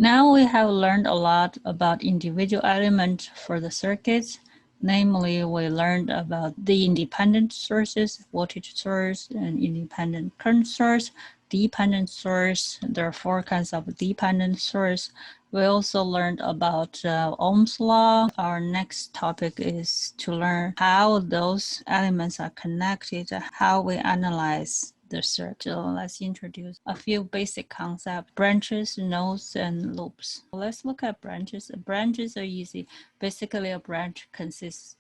Now we have learned a lot about individual elements for the circuits. Namely, we learned about the independent sources, voltage source, and independent current source, dependent source. There are four kinds of dependent source. We also learned about Ohm's law. Our next topic is to learn how those elements are connected, how we analyze the circuit. So let's introduce a few basic concepts: branches, nodes, and loops. Let's look at branches. Branches are easy. Basically, a branch consists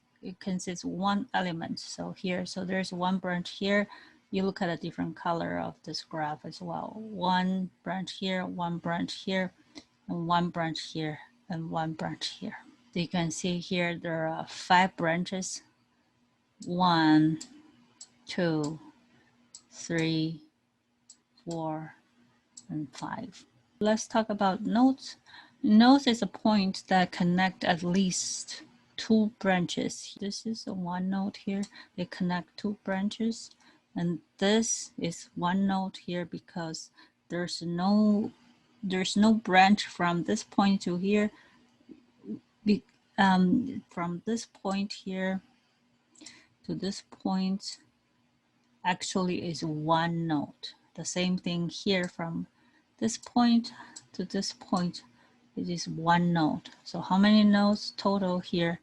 one element. So there's one branch here. You look at a different color of this graph as well. One branch here, one branch here, and one branch here, and one branch here. So you can see here there are 5 branches. 1, 2, 3, 4, and 5. Let's talk about nodes. Nodes is a point that connect at least 2 branches. This is a one node here. They connect 2 branches. And this is one node here because there's no branch from this point to here. From this point here to this point actually is one node. The same thing here from this point to this point, it is one node. So how many nodes total here?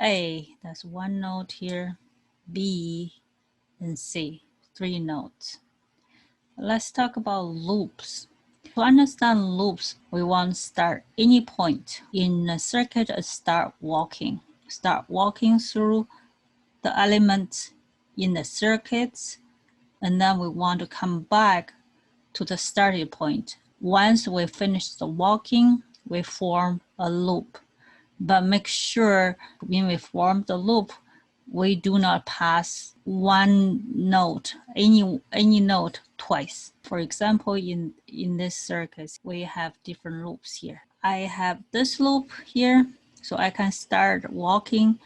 A, that's one node here, B, and C, 3 nodes. Let's talk about loops. To understand loops, we want to start any point in a circuit and start walking. Start walking through the elements in the circuits, and then we want to come back to the starting point. Once we finish the walking, we form a loop. But make sure when we form the loop, we do not pass one node, any node twice. For example, in this circuit, we have different loops here. I have this loop here, so I can start walking,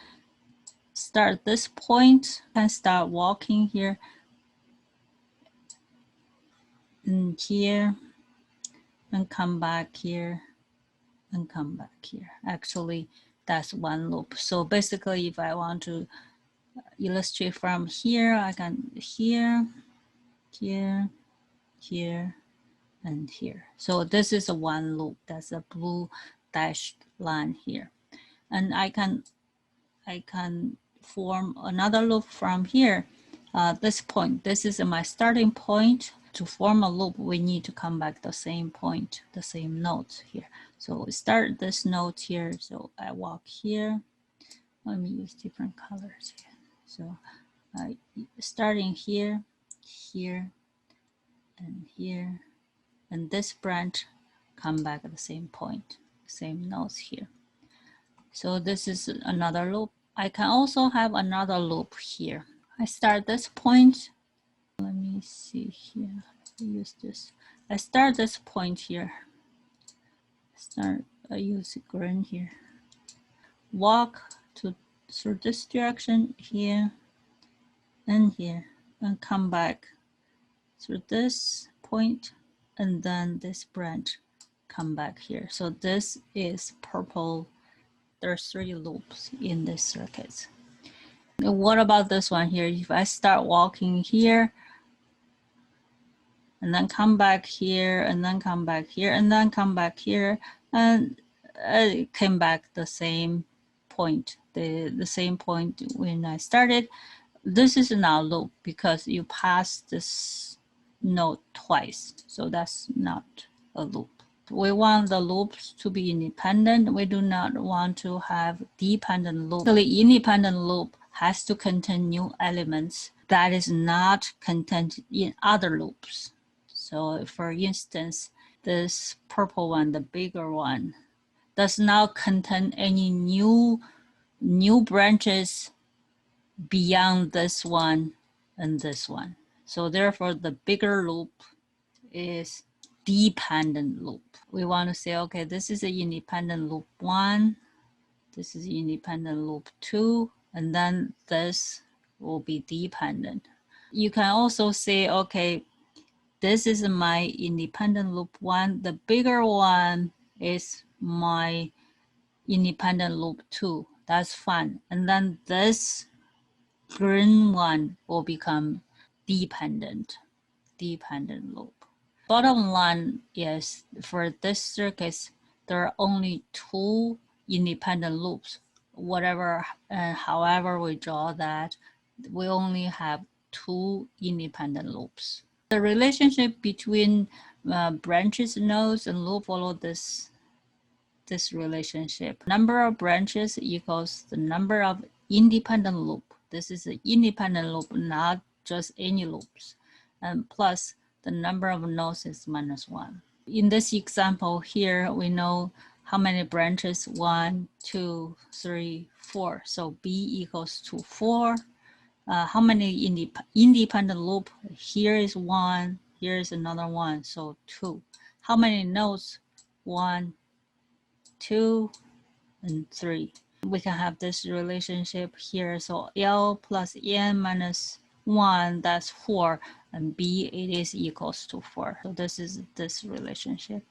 start this point, and start walking here, and here, and come back here, and come back here. Actually, that's one loop. So basically, if I want to illustrate from here, I can here, here, here, and here. So this is a one loop. That's a blue dashed line here. And I can form another loop from here. This point, this is my starting point. To form a loop, we need to come back the same point, the same nodes here. So we start this node here. So I walk here. Let me use different colors here. So starting here, here, and here, and this branch come back at the same point, same nodes here. So this is another loop. I can also have another loop here. I start this point. Let me see here. Use this. I start this point here. I use green here. Walk through this direction here and here, and come back through this point, and then this branch come back here. So this is purple. There's 3 loops in this circuit. What about this one here? If I start walking here, and then come back here, and then come back here, and then come back here, and it came back the same point, the same point when I started. This is not a loop because you pass this node twice, so that's not a loop. We want the loops to be independent. We do not want to have dependent loop. The independent loop has to contain new elements that is not contained in other loops. So for instance, this purple one, the bigger one, does not contain any new branches beyond this one and this one. So therefore, the bigger loop is dependent loop. We want to say, okay, this is an independent loop 1, this is independent loop 2, and then this will be dependent. You can also say, okay, this is my independent loop 1. The bigger one is my independent loop 2. That's fine. And then this green one will become dependent loop. Bottom line is for this circuit, there are only 2 independent loops. Whatever and however we draw that, we only have 2 independent loops. The relationship between branches, nodes, and loop follow this relationship. Number of branches equals the number of independent loop. This is an independent loop, not just any loops. And plus the number of nodes is -1. In this example here, we know how many branches, 1, 2, 3, 4. So B equals to 4. How many independent loop? Here is 1, here is another 1, so 2. How many nodes? 1, 2, and 3. We can have this relationship here. So L plus N minus 1, that's 4, and B, it is equals to 4. So this is this relationship.